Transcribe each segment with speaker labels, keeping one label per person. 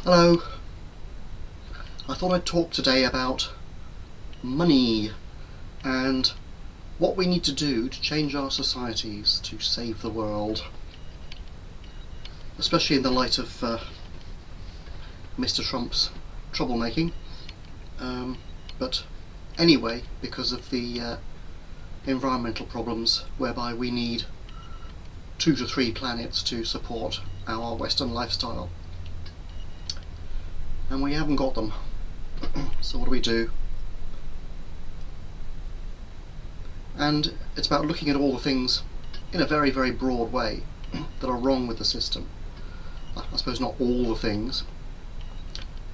Speaker 1: Hello. I thought I'd talk today about money and what we need to do to change our societies to save the world, especially in the light of Mr. Trump's troublemaking. But anyway, because of the environmental problems whereby we need 2 to 3 planets to support our Western lifestyle. And we haven't got them. So what do? And it's about looking at all the things in a very, very broad way that are wrong with the system. I suppose not all the things,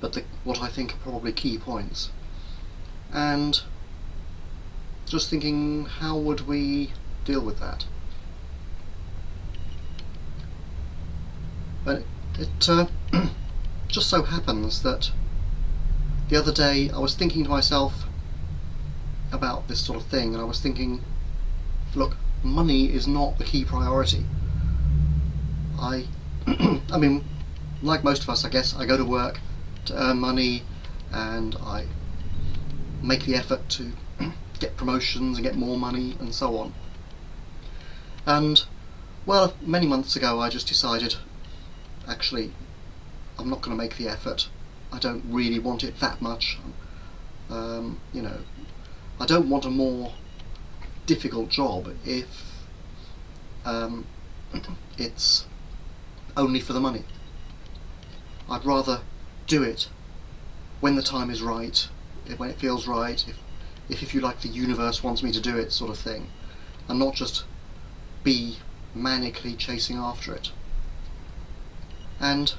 Speaker 1: but what I think are probably key points. And just thinking, how would we deal with that? But it just so happens that the other day I was thinking to myself about this sort of thing, and I was thinking, look, money is not the key priority. I mean, like most of us, I guess, I go to work to earn money, and I make the effort to get promotions and get more money and so on. And, well, many months ago I just decided, actually, I'm not going to make the effort. I don't really want it that much. You know, I don't want a more difficult job if it's only for the money. I'd rather do it when the time is right, when it feels right, if you like, the universe wants me to do it, sort of thing, and not just be manically chasing after it. And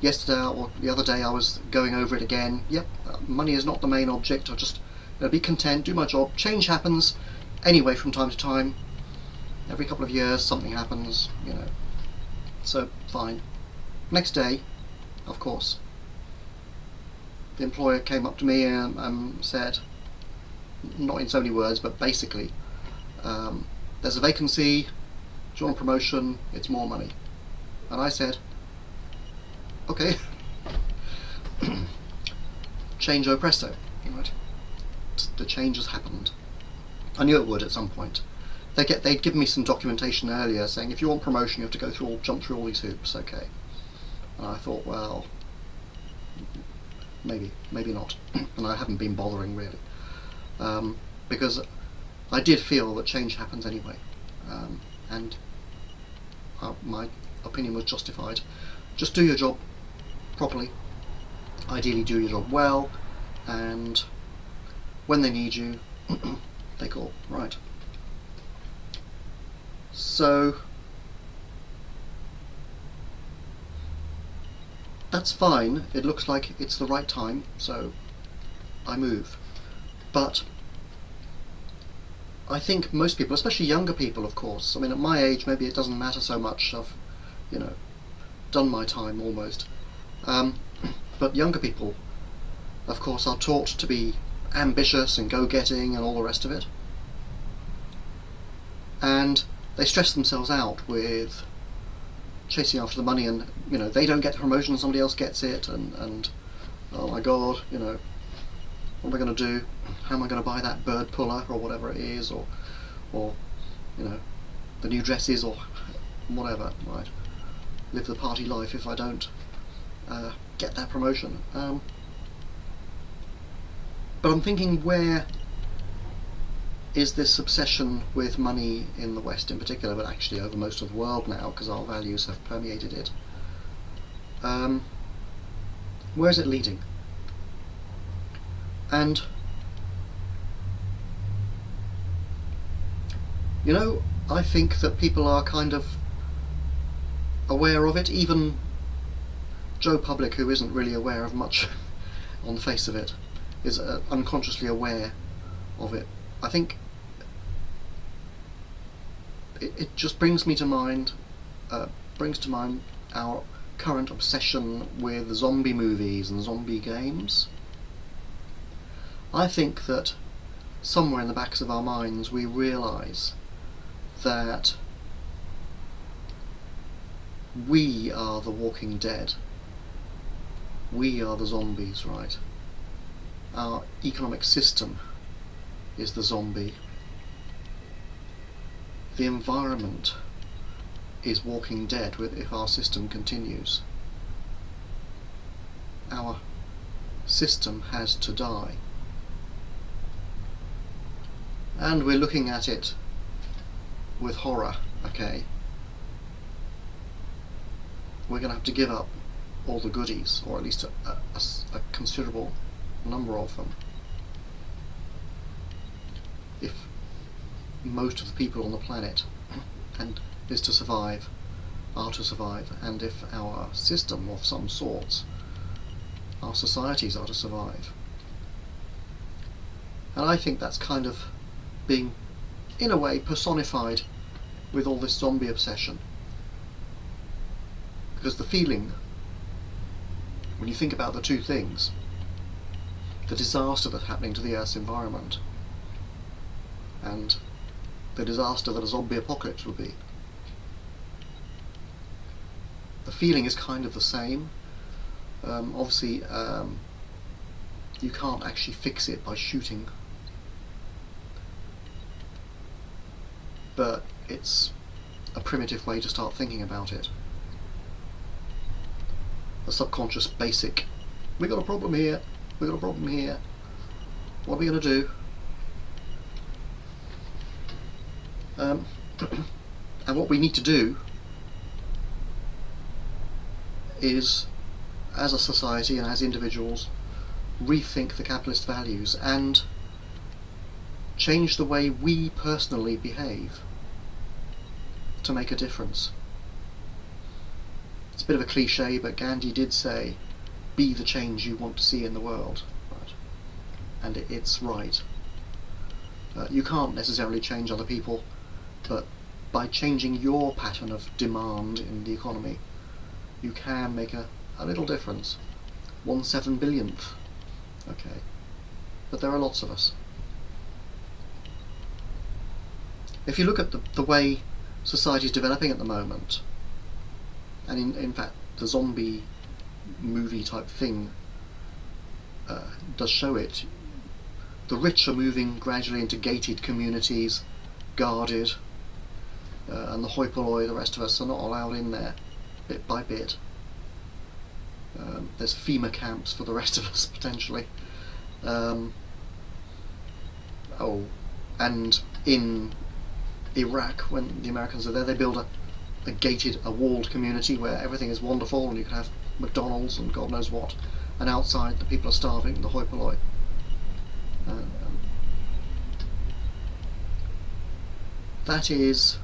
Speaker 1: yesterday or the other day I was going over it again. Yep, money is not the main object. I'll just be content, do my job. Change happens anyway from time to time. Every couple of years something happens, you know. So fine. Next day, of course, the employer came up to me and said, not in so many words, but basically, there's a vacancy, do you want a promotion, it's more money. And I said, okay. Change o presto, right? The change has happened. I knew it would at some point. They'd given me some documentation earlier saying if you want promotion you have to jump through all these hoops, okay. And I thought, well, maybe not. And I haven't been bothering really. Because I did feel that change happens anyway. And my opinion was justified. Just do your job properly, ideally do your job well, and when they need you, they call, right. So that's fine, it looks like it's the right time, so I move. But I think most people, especially younger people, of course, I mean at my age maybe it doesn't matter so much, I've, you know, done my time almost. But younger people, of course, are taught to be ambitious and go-getting and all the rest of it. And they stress themselves out with chasing after the money, and, you know, they don't get the promotion, somebody else gets it, and oh my god, you know, what am I going to do? How am I going to buy that bird puller or whatever it is, or you know, the new dresses or whatever, right? Live the party life if I don't get that promotion. But I'm thinking, where is this obsession with money in the West in particular, but actually over most of the world now, because our values have permeated it? Where is it leading? And, you know, I think that people are kind of aware of it. Even Joe Public, who isn't really aware of much on the face of it, is unconsciously aware of it. I think it just brings to mind our current obsession with zombie movies and zombie games. I think that somewhere in the backs of our minds we realise that we are the walking dead. We are the zombies, right? Our economic system is the zombie. The environment is walking dead if our system continues. Our system has to die. And we're looking at it with horror, okay? We're going to have to give up all the goodies, or at least a considerable number of them, if most of the people on the planet and is to survive are to survive, and if our system of some sorts, our societies are to survive. And I think that's kind of being, in a way, personified with all this zombie obsession. Because the feeling, when you think about the two things, the disaster that's happening to the Earth's environment and the disaster that a zombie apocalypse would be, the feeling is kind of the same. Obviously, you can't actually fix it by shooting, but it's a primitive way to start thinking about it. The subconscious basic, we got a problem here, we got a problem here, what are we going to do? And what we need to do is, as a society and as individuals, rethink the capitalist values and change the way we personally behave to make a difference. It's a bit of a cliche, but Gandhi did say, be the change you want to see in the world. Right? And it's right. You can't necessarily change other people, but by changing your pattern of demand in the economy, you can make a little difference. 1/7 billionth. Okay. But there are lots of us. If you look at the way society is developing at the moment, and in fact the zombie movie type thing does show it, the rich are moving gradually into gated communities, guarded, and the hoi polloi, the rest of us, are not allowed in there, bit by bit. There's FEMA camps for the rest of us, potentially. And in Iraq, when the Americans are there, they build a walled community where everything is wonderful and you can have McDonald's and God knows what, and outside the people are starving, the hoi polloi. That is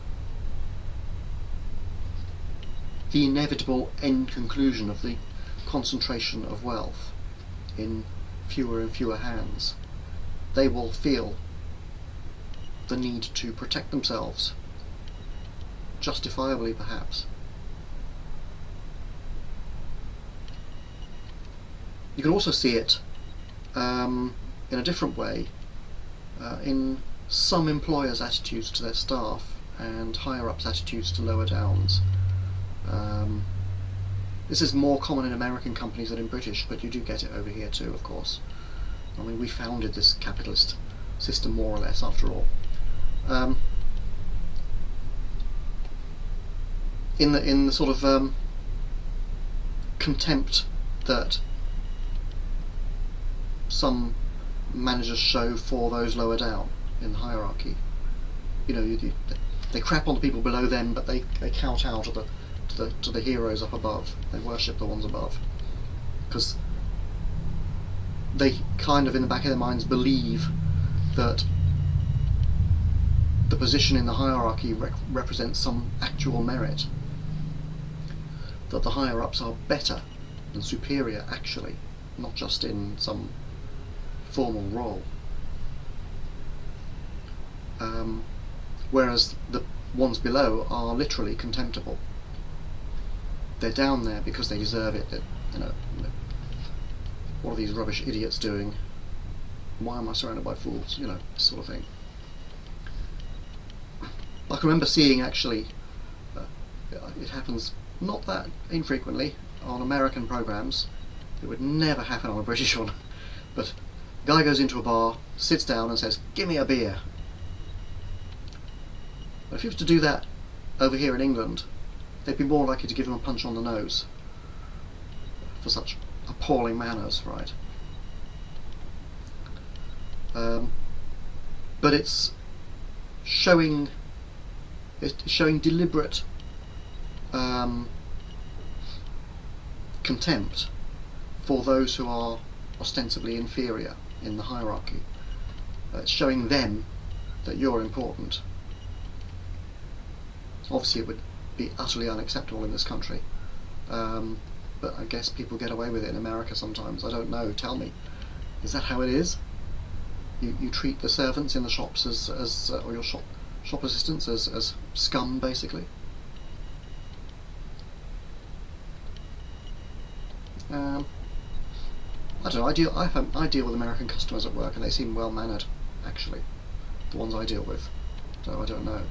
Speaker 1: the inevitable end conclusion of the concentration of wealth in fewer and fewer hands. They will feel the need to protect themselves, justifiably perhaps. You can also see it in a different way in some employers' attitudes to their staff and higher-ups' attitudes to lower downs. This is more common in American companies than in British, but you do get it over here too, of course. I mean, we founded this capitalist system more or less, after all. In the sort of contempt that some managers show for those lower down in the hierarchy. You know, they crap on the people below them, but they kowtow to the heroes up above. They worship the ones above, because they kind of, in the back of their minds, believe that the position in the hierarchy represents some actual merit, that the higher-ups are better and superior actually, not just in some formal role. Whereas the ones below are literally contemptible. They're down there because they deserve it. What are these rubbish idiots doing? Why am I surrounded by fools? You know, this sort of thing. I can remember seeing, actually, it happens not that infrequently on American programs, It would never happen on a British one. But a guy goes into a bar, sits down and says, "Give me a beer." But if you were to do that over here in England, they'd be more likely to give him a punch on the nose for such appalling manners, right? But it's showing deliberate contempt for those who are ostensibly inferior in the hierarchy. It's showing them that you're important. Obviously it would be utterly unacceptable in this country, but I guess people get away with it in America sometimes. I don't know, tell me. Is that how it is? You treat the servants in the shops or your shop assistants as scum, basically? I don't know, I deal with American customers at work and they seem well mannered, actually, the ones I deal with, so I don't know.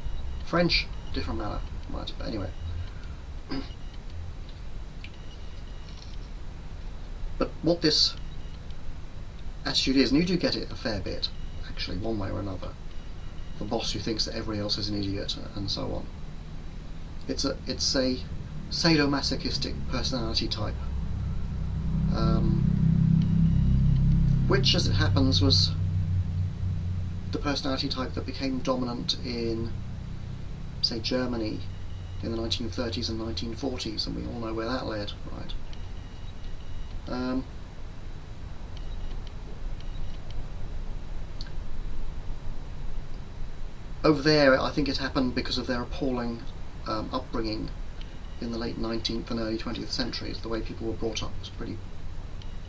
Speaker 1: French, different manner, right, but anyway. But what this attitude is, and you do get it a fair bit, actually, one way or another, the boss who thinks that everybody else is an idiot, and so on. It's a sadomasochistic personality type, which, as it happens, was the personality type that became dominant in, say, Germany in the 1930s and 1940s, and we all know where that led, right? Over there, I think it happened because of their appalling upbringing in the late 19th and early 20th centuries. The way people were brought up was pretty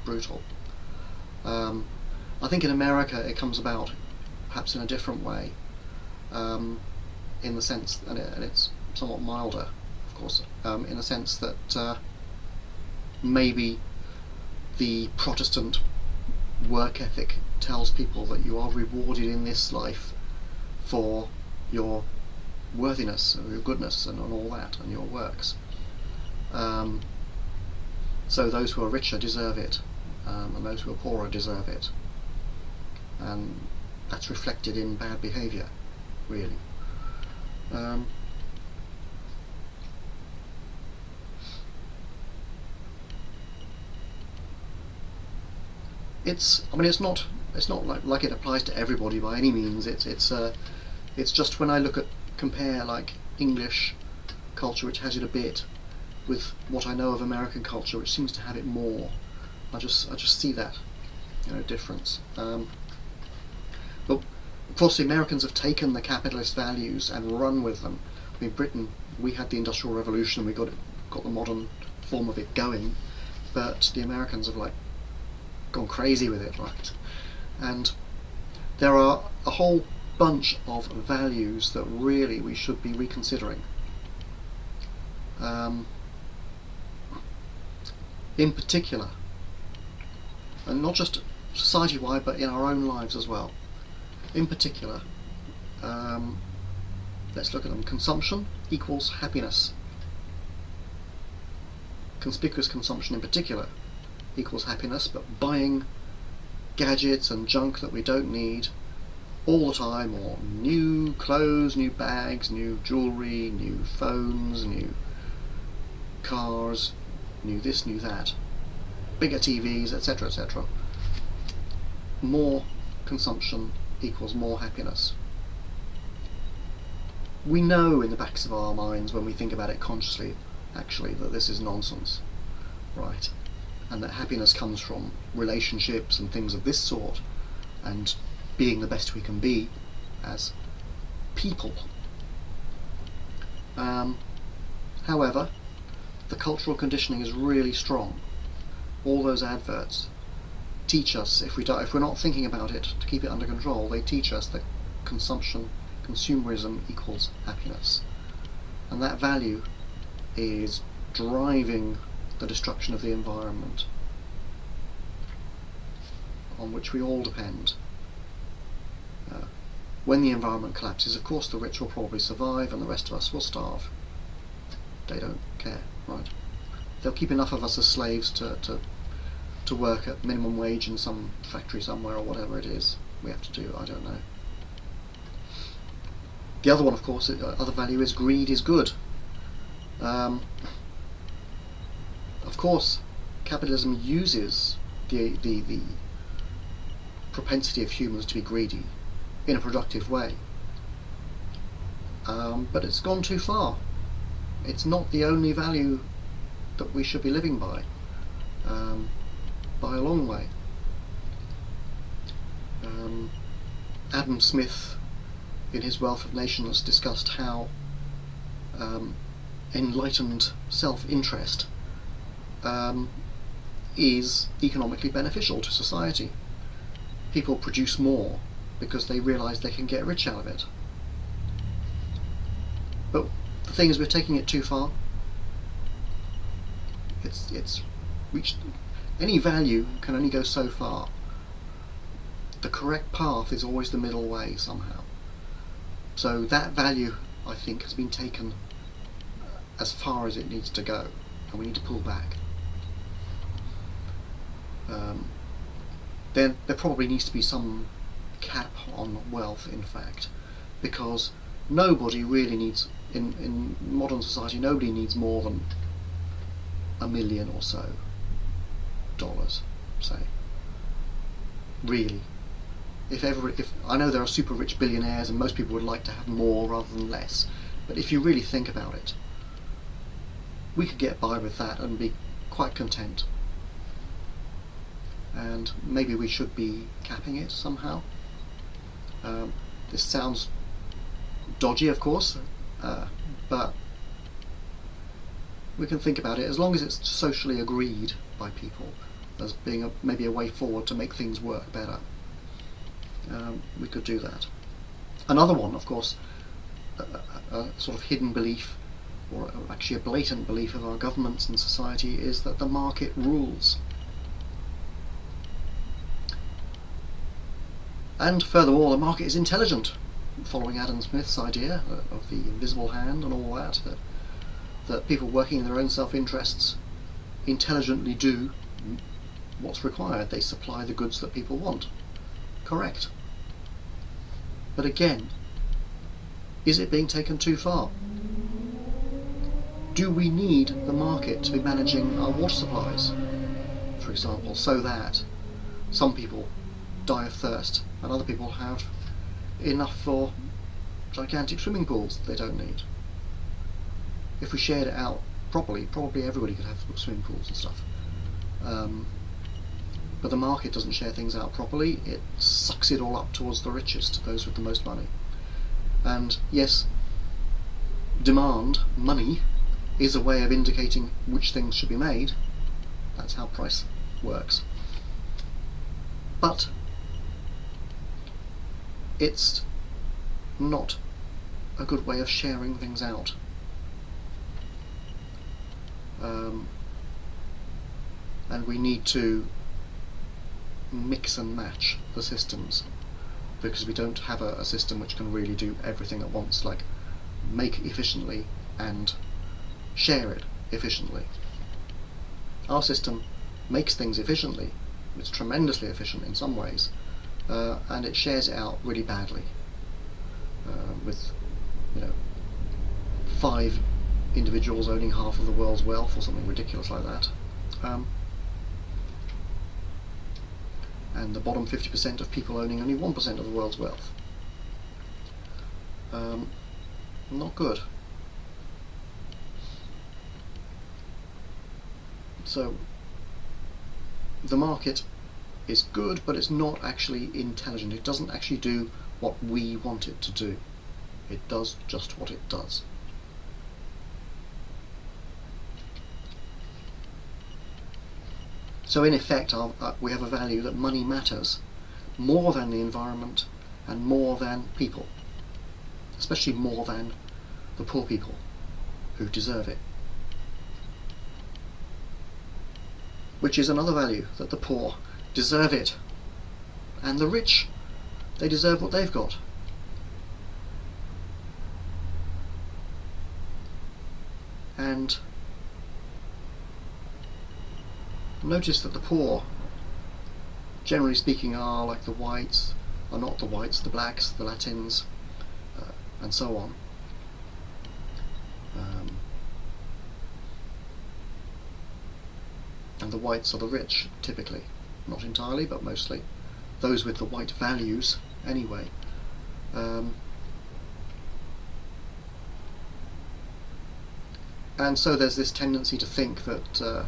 Speaker 1: brutal. I think in America it comes about perhaps in a different way, in the sense, and it's somewhat milder, of course, in the sense that maybe the Protestant work ethic tells people that you are rewarded in this life for your worthiness, or your goodness, and all that, and your works. So those who are richer deserve it, and those who are poorer deserve it, and that's reflected in bad behaviour, really. It's not like it applies to everybody by any means. It's just when I compare like English culture, which has it a bit, with what I know of American culture, which seems to have it more. I just see that, difference. But of course, the Americans have taken the capitalist values and run with them. I mean, Britain, we had the Industrial Revolution, and we got the modern form of it going, but the Americans have gone crazy with it, right? And there are a whole bunch of values that really we should be reconsidering. In particular, and not just society-wide, but in our own lives as well. In particular, let's look at them. Consumption equals happiness. Conspicuous consumption in particular equals happiness, but buying gadgets and junk that we don't need all the time, or new clothes, new bags, new jewellery, new phones, new cars, new this, new that, bigger TVs, etc., etc. More consumption equals more happiness. We know in the backs of our minds, when we think about it consciously, actually, that this is nonsense, right? And that happiness comes from relationships and things of this sort, and being the best we can be as people. However, the cultural conditioning is really strong. All those adverts teach us, if we're not thinking about it to keep it under control, they teach us that consumerism equals happiness, and that value is driving the destruction of the environment on which we all depend. When the environment collapses, of course the rich will probably survive and the rest of us will starve. They don't care, right? They'll keep enough of us as slaves to to work at minimum wage in some factory somewhere, or whatever it is we have to do. I don't know. The other one, of course, other value is greed is good. Of course, capitalism uses the propensity of humans to be greedy in a productive way, but it's gone too far. It's not the only value that we should be living by a long way. Adam Smith, in his Wealth of Nations, discussed how enlightened self-interest is economically beneficial to society. People produce more because they realise they can get rich out of it. But the thing is, we're taking it too far. It's reached. Any value can only go so far. The correct path is always the middle way somehow. So that value, I think, has been taken as far as it needs to go, and we need to pull back. There probably needs to be some cap on wealth, in fact, because nobody really needs, in modern society, nobody needs more than $1 million or so dollars, say. Really. If I know there are super rich billionaires and most people would like to have more rather than less, but if you really think about it, we could get by with that and be quite content. And maybe we should be capping it somehow. This sounds dodgy, of course, but we can think about it as long as it's socially agreed by people as being maybe a way forward to make things work better. We could do that. Another one, of course, a sort of hidden belief, or actually a blatant belief of our governments and society, is that the market rules. And furthermore, the market is intelligent, following Adam Smith's idea of the invisible hand and all that, that people working in their own self-interests intelligently do what's required. They supply the goods that people want. Correct. But again, is it being taken too far? Do we need the market to be managing our water supplies, for example, so that some people die of thirst and other people have enough for gigantic swimming pools that they don't need? If we shared it out properly, probably everybody could have swimming pools and stuff. But the market doesn't share things out properly. It sucks it all up towards the richest, those with the most money. And yes, demand, money, is a way of indicating which things should be made. That's how price works. But it's not a good way of sharing things out. And we need to mix and match the systems, because we don't have a system which can really do everything at once, like make efficiently and share it efficiently. Our system makes things efficiently. It's tremendously efficient in some ways, and it shares it out really badly, with 5 individuals owning half of the world's wealth or something ridiculous like that, and the bottom 50% of people owning only 1% of the world's wealth. Not good. So the market is good, but it's not actually intelligent. It doesn't actually do what we want it to do. It does just what it does. So in effect, we have a value that money matters more than the environment and more than people, especially more than the poor people who deserve it. Which is another value, that the poor deserve it, and the rich, they deserve what they've got. And notice that the poor, generally speaking, are like the whites, are not the whites, the blacks, the Latins, and so on. And the whites are the rich, typically. Not entirely, but mostly. Those with the white values, anyway. And so there's this tendency to think that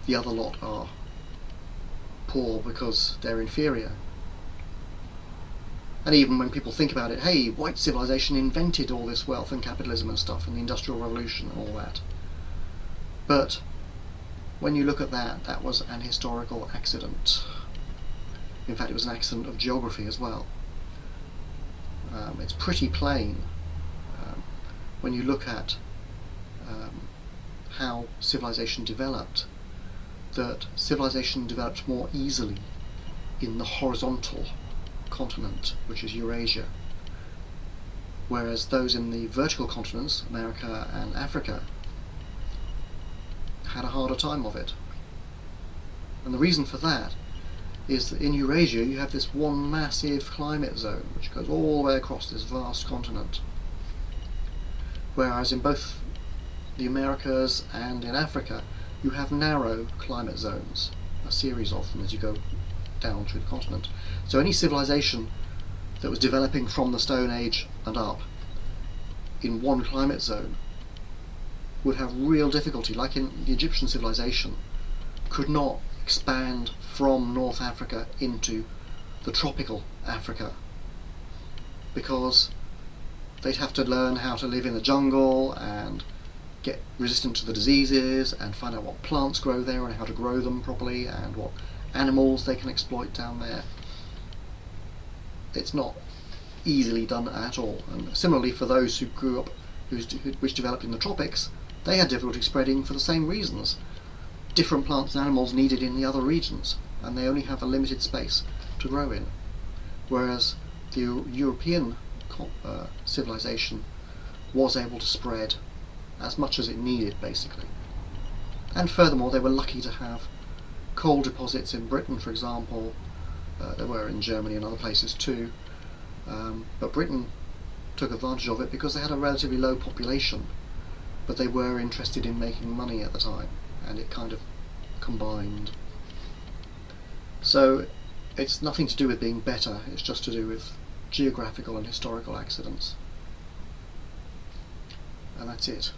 Speaker 1: the other lot are poor because they're inferior. And even when people think about it, hey, white civilization invented all this wealth and capitalism and stuff, and the Industrial Revolution and all that. But when you look at that, that was an historical accident. In fact, it was an accident of geography as well. It's pretty plain when you look at how civilization developed, that civilization developed more easily in the horizontal continent, which is Eurasia, whereas those in the vertical continents, America and Africa, had a harder time of it. And the reason for that is that in Eurasia you have this one massive climate zone which goes all the way across this vast continent, whereas in both the Americas and in Africa you have narrow climate zones, a series of them as you go down through the continent. So any civilization that was developing from the Stone Age and up in one climate zone would have real difficulty, like in the Egyptian civilization, could not expand from North Africa into the tropical Africa, because they'd have to learn how to live in the jungle and get resistant to the diseases and find out what plants grow there and how to grow them properly and what animals they can exploit down there. It's not easily done at all. And similarly for those who grew up, which developed in the tropics, they had difficulty spreading for the same reasons. Different plants and animals needed in the other regions, and they only have a limited space to grow in. Whereas the European civilization was able to spread as much as it needed, basically. And furthermore, they were lucky to have coal deposits in Britain, for example. There were in Germany and other places too. But Britain took advantage of it because they had a relatively low population, but they were interested in making money at the time, and it kind of combined. So it's nothing to do with being better, it's just to do with geographical and historical accidents. And that's it.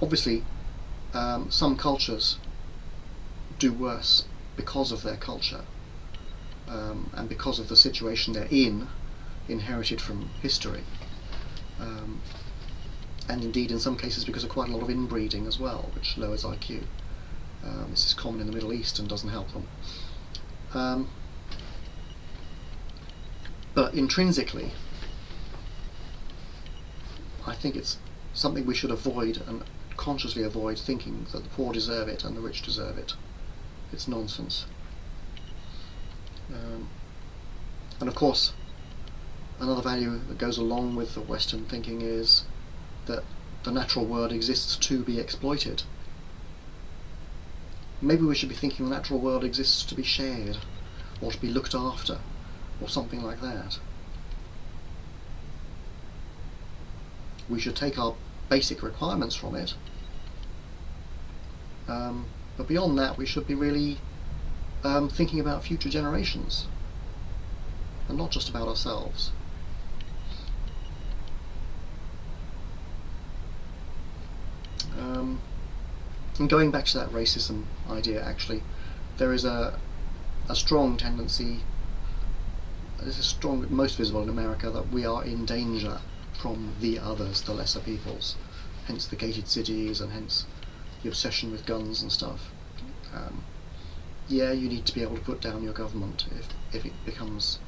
Speaker 1: Obviously, some cultures do worse because of their culture, and because of the situation they're in, inherited from history. And indeed in some cases because of quite a lot of inbreeding as well, which lowers IQ. This is common in the Middle East and doesn't help them. But intrinsically, I think it's something we should avoid, and consciously avoid thinking that the poor deserve it and the rich deserve it. It's nonsense. And of course, another value that goes along with the Western thinking is that the natural world exists to be exploited. Maybe we should be thinking the natural world exists to be shared, or to be looked after, or something like that. We should take our basic requirements from it, but beyond that we should be really thinking about future generations, and not just about ourselves. And going back to that racism idea, actually, there is a strong tendency, this is strong, most visible in America, that we are in danger from the others, the lesser peoples, hence the gated cities and hence the obsession with guns and stuff. Yeah, you need to be able to put down your government if it becomes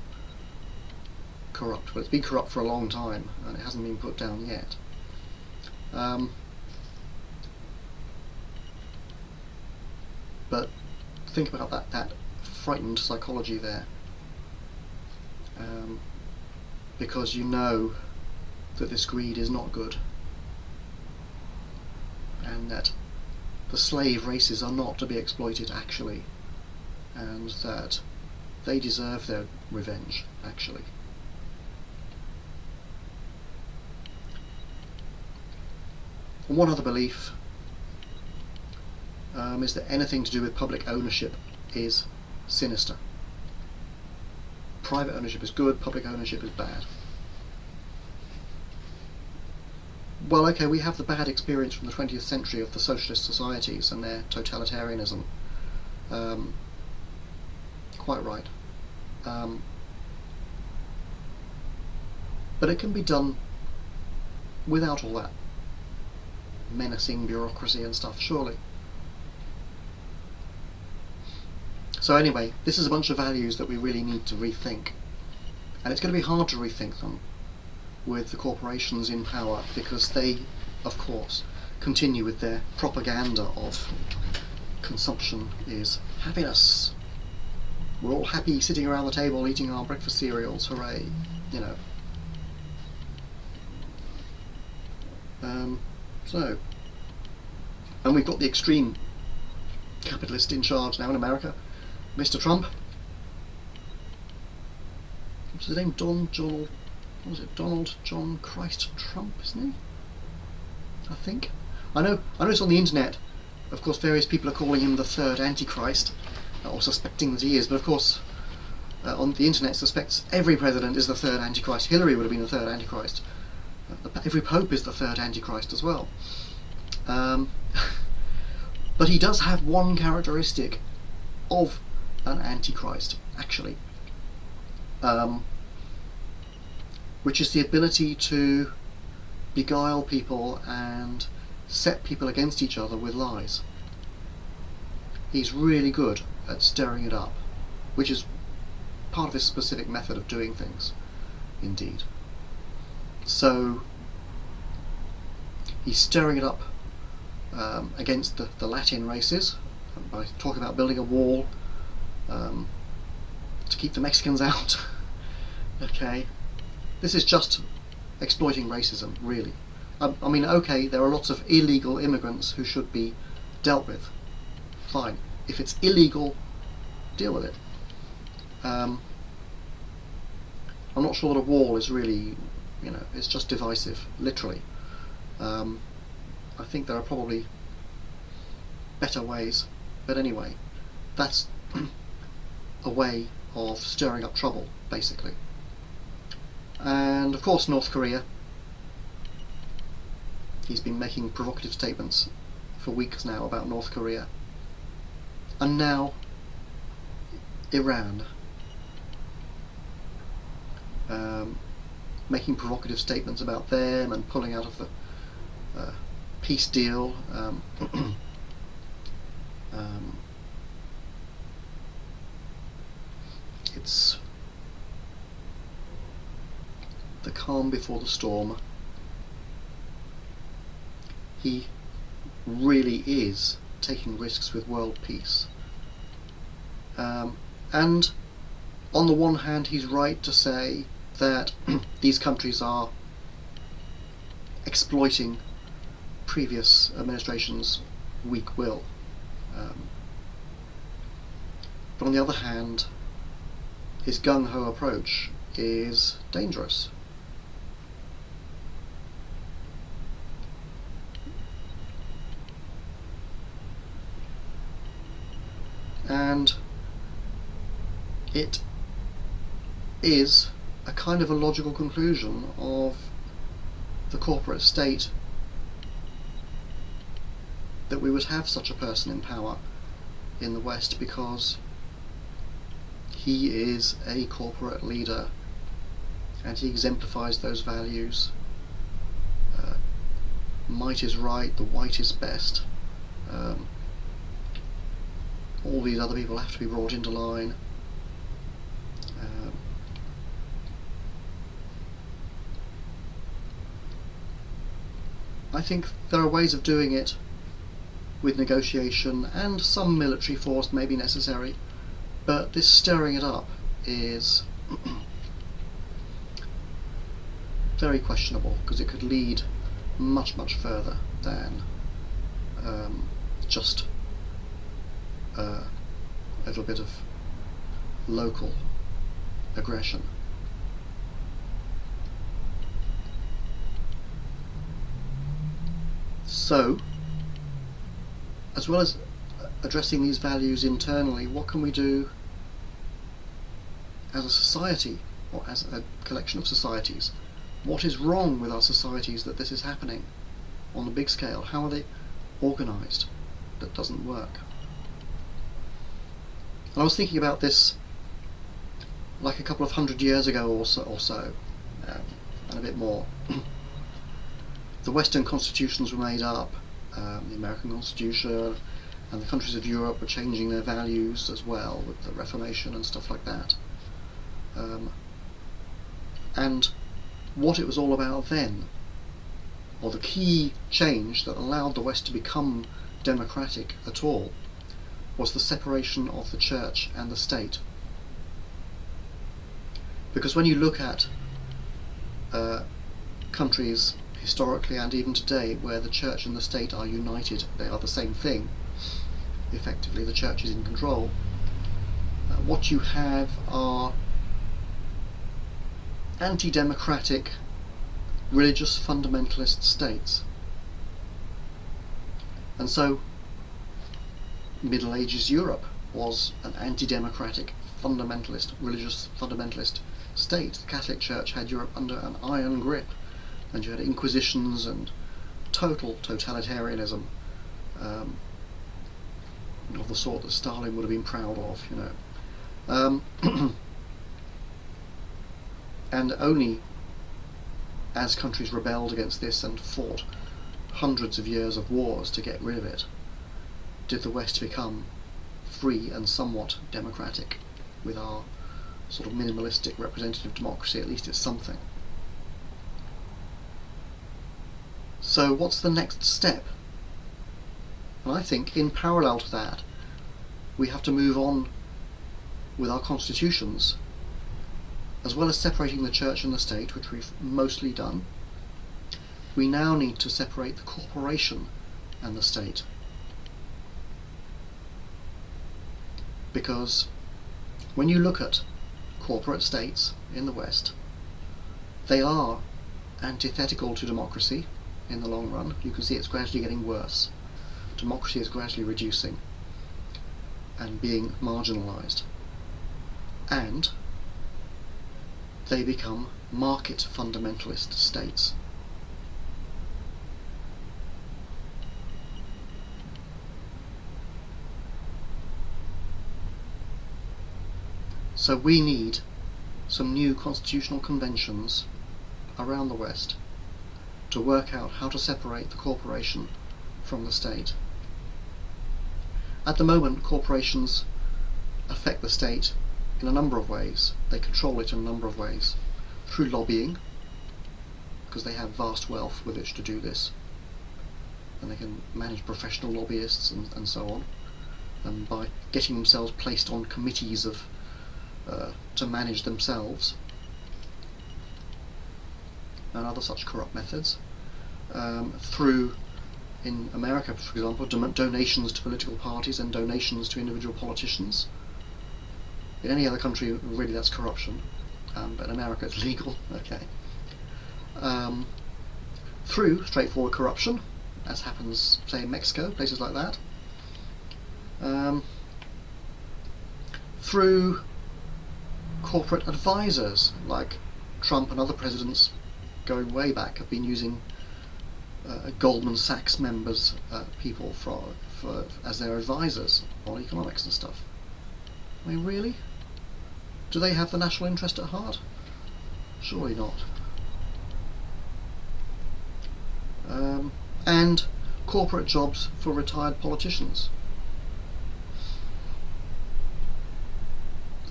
Speaker 1: corrupt. Well, it's been corrupt for a long time and it hasn't been put down yet. But think about that frightened psychology there, because you know that this greed is not good. and that the slave races are not to be exploited actually, and that they deserve their revenge actually. And one other belief is that anything to do with public ownership is sinister. Private ownership is good, public ownership is bad. Well, okay, we have the bad experience from the 20th century of the socialist societies and their totalitarianism. Quite right. But it can be done without all that menacing bureaucracy and stuff, surely. So anyway, this is a bunch of values that we really need to rethink. And it's going to be hard to rethink them with the corporations in power, because they, of course, continue with their propaganda of consumption is happiness. We're all happy sitting around the table eating our breakfast cereals, hooray, you know. And we've got the extreme capitalist in charge now in America, Mr. Trump. What's his name? Donald John Christ Trump, isn't he? I think. I know it's on the internet. Of course, various people are calling him the third Antichrist, or suspecting that he is. But of course, on the internet suspects every president is the third Antichrist. Hillary would have been the third Antichrist. Every pope is the third Antichrist as well. But he does have one characteristic of an Antichrist, actually, which is the ability to beguile people and set people against each other with lies. He's really good at stirring it up, which is part of his specific method of doing things, indeed. So he's stirring it up against the Latin races by talking about building a wall to keep the Mexicans out. Okay, this is just exploiting racism, really. I mean, okay, there are lots of illegal immigrants who should be dealt with. Fine. If it's illegal, deal with it. I'm not sure that a wall is really, you know, it's just divisive, literally. I think there are probably better ways, but anyway, that's a way of stirring up trouble, basically. And of course, North Korea. He's been making provocative statements for weeks now about North Korea. And now, Iran. Making provocative statements about them and pulling out of the peace deal. It's the calm before the storm. He really is taking risks with world peace. And on the one hand, he's right to say that these countries are exploiting previous administrations' weak will. But on the other hand, his gung-ho approach is dangerous. And it is a kind of a logical conclusion of the corporate state that we would have such a person in power in the West, because he is a corporate leader and he exemplifies those values. Might is right, the white is best. All these other people have to be brought into line. I think there are ways of doing it with negotiation, and some military force may be necessary, but this stirring it up is very questionable, because it could lead much, much further than just a little bit of local aggression. So, as well as addressing these values internally, what can we do as a society, or as a collection of societies? What is wrong with our societies that this is happening on a big scale? How are they organised that doesn't work? And I was thinking about this like a couple of 100 years ago or so, and a bit more. The Western constitutions were made up, the American Constitution, and the countries of Europe were changing their values as well with the Reformation and stuff like that. And what it was all about then, or the key change that allowed the West to become democratic at all, was the separation of the church and the state. Because when you look at countries historically and even today where the church and the state are united, they are the same thing, effectively the church is in control, what you have are anti-democratic religious fundamentalist states. And so Middle Ages Europe was an anti-democratic fundamentalist, religious fundamentalist state. The Catholic Church had Europe under an iron grip, and you had inquisitions and total totalitarianism, of the sort that Stalin would have been proud of, you know. And only as countries rebelled against this and fought hundreds of years of wars to get rid of it, did the West become free and somewhat democratic. With our sort of minimalistic representative democracy, at least it's something. So what's the next step? And I think in parallel to that, we have to move on with our constitutions. As well as separating the church and the state, which we've mostly done, we now need to separate the corporation and the state. Because when you look at corporate states in the West, they are antithetical to democracy in the long run. You can see it's gradually getting worse. Democracy is gradually reducing and being marginalised. And they become market fundamentalist states. So we need some new constitutional conventions around the West to work out how to separate the corporation from the state. At the moment, corporations affect the state in a number of ways. They control it in a number of ways. Through lobbying, because they have vast wealth with which to do this, and they can manage professional lobbyists and so on, and by getting themselves placed on committees of to manage themselves, and other such corrupt methods. Through, in America for example, donations to political parties and donations to individual politicians. In any other country, really, that's corruption, but in America it's legal. Okay. Through straightforward corruption, as happens, say, in Mexico, places like that. Through corporate advisors, like Trump and other presidents going way back have been using Goldman Sachs members, people as their advisors on economics and stuff. I mean, really? Do they have the national interest at heart? Surely not. And corporate jobs for retired politicians.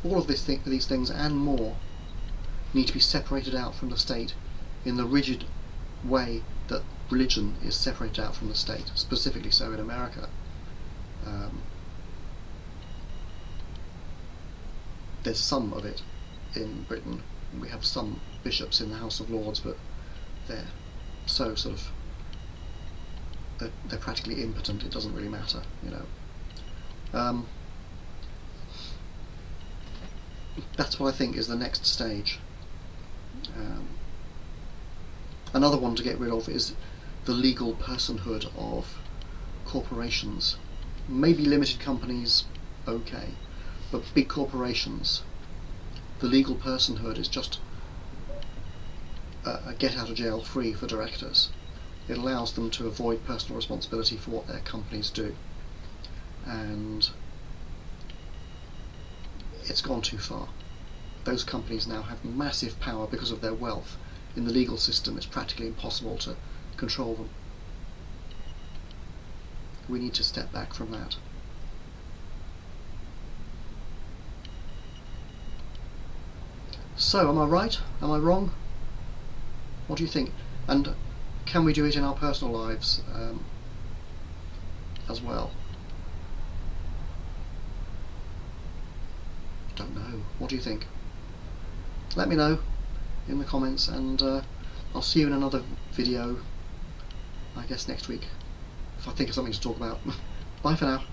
Speaker 1: All of these things and more need to be separated out from the state in the rigid way that religion is separated out from the state, specifically so in America. There's some of it in Britain. We have some bishops in the House of Lords, but they're so sort of they're practically impotent. It doesn't really matter, you know. That's what I think is the next stage. Another one to get rid of is the legal personhood of corporations. Maybe limited companies, okay, but big corporations, the legal personhood is just a get out of jail free for directors. It allows them to avoid personal responsibility for what their companies do, and it's gone too far. Those companies now have massive power because of their wealth. In the legal system, it's practically impossible to control them. We need to step back from that. So, am I right? Am I wrong? What do you think? And can we do it in our personal lives as well? Don't know. What do you think? Let me know in the comments, and I'll see you in another video, I guess next week, if I think of something to talk about. Bye for now.